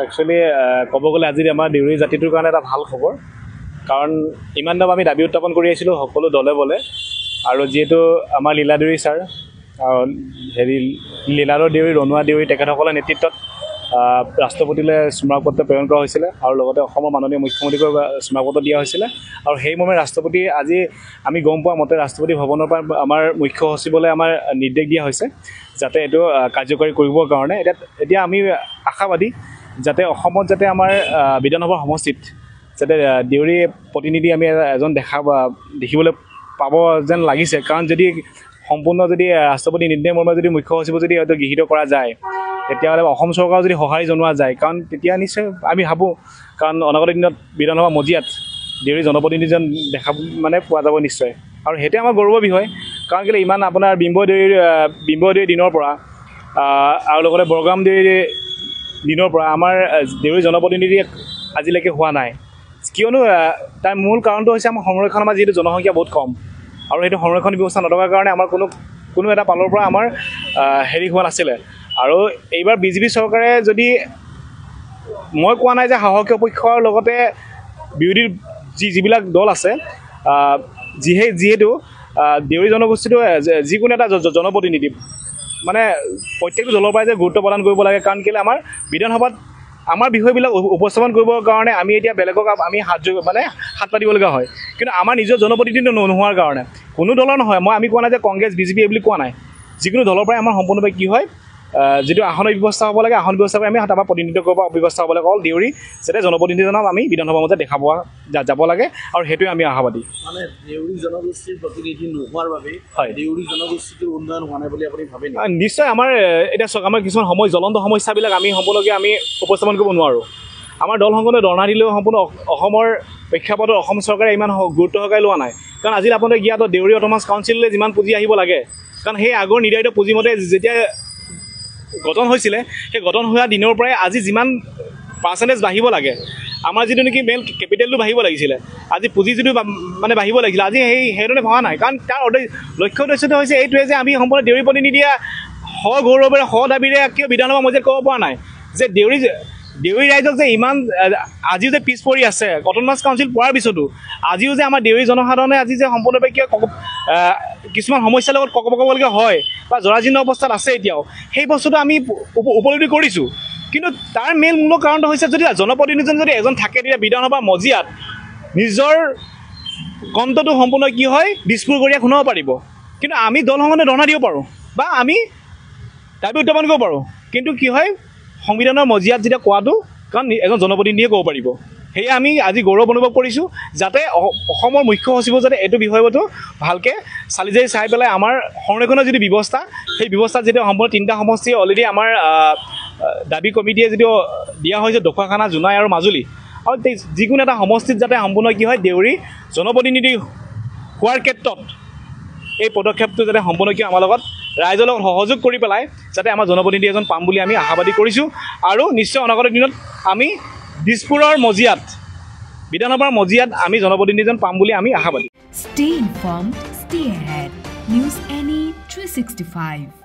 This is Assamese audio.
একচুৱেলি ক'ব গ'লে আজি আমাৰ দেউৰী জাতিটোৰ কাৰণে এটা ভাল খবৰ, কাৰণ ইমান দিন আমি দাবী উত্থাপন কৰি আহিছিলোঁ সকলো দলে বলে, আৰু যিহেতু আমাৰ লীলা দেউৰী ছাৰ, লীলাধৰ দেউৰী, ৰণুৱা দেউৰী তেখেতসকলৰ নেতৃত্বত ৰাষ্ট্ৰপতিলৈ স্মাৰকপত্ৰ প্ৰেৰণ কৰা হৈছিলে, আৰু লগতে অসমৰ মাননীয় মুখ্যমন্ত্ৰীক স্মাৰকপত্ৰ দিয়া হৈছিলে। আৰু সেই মৰ্মে ৰাষ্ট্ৰপতি আজি আমি গম পোৱা মতে ৰাষ্ট্ৰপতি ভৱনৰ পৰা আমাৰ মুখ্য সচিবলৈ আমাৰ নিৰ্দেশ দিয়া হৈছে যাতে এইটো কাৰ্যকৰী কৰিবৰ কাৰণে। এতিয়া আমি আশাবাদী যাতে অসমত যাতে আমাৰ বিধানসভাৰ সমষ্টিত যাতে দেউৰী প্ৰতিনিধি আমি এজন দেখিবলৈ পাব যেন লাগিছে, কাৰণ যদি সম্পূৰ্ণ যদি ৰাষ্ট্ৰপতি নিৰ্দেশ মৰ্মে যদি মুখ্য সচিব যদি হয়তো গৃহীত কৰা যায়, তেতিয়াহ'লে অসম চৰকাৰক যদি সঁহাৰি জনোৱা যায়, কাৰণ তেতিয়া নিশ্চয় আমি ভাবোঁ, কাৰণ অনাগত দিনত বিধানসভা মজিয়াত দেউৰী জনপ্ৰতিনিধিজন পোৱা যাব নিশ্চয়। আৰু সেইটোৱে আমাৰ গৌৰৱৰ বিষয়, কাৰণ কেলৈ ইমান আপোনাৰ বিম্ব দেউৰীৰ দিনৰ পৰা আৰু লগতে বৰগাম দেউৰীৰ দিনৰ পৰা আমাৰ দেউৰী জনপ্ৰতিনিধি আজিলৈকে হোৱা নাই। কিয়নো তাৰ মূল কাৰণটো হৈছে আমাৰ সংৰক্ষণ, আমাৰ যিহেতু জনসংখ্যা বহুত কম, আৰু সেইটো সংৰক্ষণ ব্যৱস্থা নথকাৰ কাৰণে আমাৰ কোনো এটা পালৰ পৰা আমাৰ হোৱা নাছিলে। আৰু এইবাৰ বিজেপি চৰকাৰে যদি, মই কোৱা নাই যে শাসকীয় পক্ষৰ লগতে বিৰোধীৰ যিবিলাক দল আছে, যিহেতু দেউৰী জনগোষ্ঠীটো যিকোনো এটা জনপ্ৰতিনিধি প্ৰত্যেকটো দলৰ পৰাই যে গুৰুত্ব প্ৰদান কৰিব লাগে, কাৰণ কেলৈ আমাৰ বিধানসভাত আমাৰ বিষয়বিলাক উপস্থাপন কৰিবৰ কাৰণে আমি এতিয়া বেলেগক আমি হাত পাতিবলগীয়া হয়, কিন্তু আমাৰ নিজৰ জনপ্ৰতিনিধি নোহোৱাৰ কাৰণে। কোনো দলৰ নহয়, আমি কোৱা নাই যে কংগ্ৰেছ বিজেপি এইবুলি কোৱা নাই, যিকোনো দলৰ পৰাই আমাৰ সম্পূৰ্ণভাৱে কি হয়, যিটো আসনৰ ব্যৱস্থা হ'ব লাগে, আসন ব্যৱস্থা কৰি আমি তাৰপৰা প্ৰতিনিধিত্ব কৰিব ব্যৱস্থা হ'ব লাগে। অকল দেউৰী যাতে জনপ্ৰতিনিধিজনক আমি বিধানসভাৰ মাজত দেখা পোৱা যাব লাগে, আৰু সেইটোৱে আমি আশাবাদী। দেউৰী জনগোষ্ঠীৰ প্ৰতিনিধি নোহোৱাৰ বাবে দেউৰী জনগোষ্ঠীটোৰ উন্নয়ন হোৱা নাই বুলি আপুনি ভাবে? নিশ্চয় আমাৰ এতিয়া চাওক, আমাৰ কিছুমান জ্বলন্ত সমস্যাবিলাক আমি সম্পূৰ্ণকৈ আমি উপস্থাপন কৰিব নোৱাৰোঁ। আমাৰ দল সংগঠনে ধৰ্ণা দিলেও সম্পূৰ্ণ অসমৰ প্ৰেক্ষাপটত অসম চৰকাৰে ইমান গুৰুত্ব সহকাৰে লোৱা নাই। কাৰণ আজি আপোনালোকে জ্ঞাত দেউৰী অট'নমাছ কাউন্সিললৈ যিমান পুঁজি আহিব লাগে, কাৰণ সেই আগৰ নিৰ্ধাৰিত পুঁজিমতে যেতিয়া গঠন হৈছিলে, সেই গঠন হোৱা দিনৰ পৰাই আজি যিমান পাৰ্চেণ্টেজ বাঢ়িব লাগে, আমাৰ যিটো নেকি মেইন কেপিটেলটো বাঢ়িব লাগিছিলে, আজি পুঁজি যিটো বাঢ়িব লাগিছিলে, আজি সেইধৰণে ভবা নাই। কাৰণ তাৰ লক্ষ্য উদ্দেশ্যটো হৈছে এইটোৱে যে আমি সম্পূৰ্ণ দেউৰী প্ৰতিনিধিয়ে গৌৰৱেৰে দাবীৰে কিয় বিধানসভা মজিয়াত ক'ব পৰা নাই যে দেউৰী ৰাইজক যে ইমান আজিও যে পিছ পৰি আছে, অট'নমাছ কাউন্সিল পোৱাৰ পিছতো আজিও যে আমাৰ দেউৰী জনসাধাৰণে আজি যে সম্পূৰ্ণভাৱে কিয় কিছুমান সমস্যাৰ লগত ককবকবলগীয়া হয় বা জৰাজীৰ্ণ অৱস্থাত আছে এতিয়াও, সেই বস্তুটো আমি উপলব্ধি কৰিছোঁ। কিন্তু তাৰ মূল কাৰণটো হৈছে যদি জনপ্ৰতিনিধিজন যদি এজন থাকে, তেতিয়া বিধানসভাৰ মজিয়াত নিজৰ কণ্ঠটো সম্পূৰ্ণ কি হয় দিছপুৰ কৰি শুনাব পাৰিব। কিন্তু আমি দল সংগঠনে ধৰ্ণা দিব পাৰোঁ বা আমি দাবী উত্থাপন কৰিব পাৰোঁ, কিন্তু কি হয় সংবিধানৰ মজিয়াত যেতিয়া কোৱাটো, কাৰণ এজন জনপ্ৰতিনিধিয়ে ক'ব পাৰিব। সেয়ে আমি আজি গৌৰৱ অনুভৱ কৰিছোঁ, যাতে অসমৰ মুখ্য সচিব যাতে এইটো বিষয়টো ভালকৈ চাই পেলাই আমাৰ সংৰক্ষণৰ যিটো ব্যৱস্থা, সেই ব্যৱস্থাত যেতিয়া সম্পূৰ্ণ 3টা সমষ্টি অলৰেডি আমাৰ দাবী কমিটিয়ে যিটো দিয়া হৈছে, ঢকুৱাখানা, জোনাই আৰু মাজুলী, আৰু যিকোনো এটা সমষ্টিত যাতে সম্পূৰ্ণ কি হয় দেউৰী জনপ্ৰতিনিধি হোৱাৰ ক্ষেত্ৰত এই পদক্ষেপটো যাতে সম্পূৰ্ণ কি আমাৰ লগত ৰাইজৰ লগত সহযোগ কৰি পেলাই যাতে আমাৰ জনপ্ৰতিনিধি এজন পাম বুলি আমি আশাবাদী কৰিছোঁ। আৰু নিশ্চয় অনাগত দিনত আমি দিছপুৰৰ মজিয়াত, বিধানসভাৰ মজিয়াত আমি জনপ্ৰতিনিধিজন পাম বুলি আমি আশাবাদী। Stay informed, stay ahead. News Any 365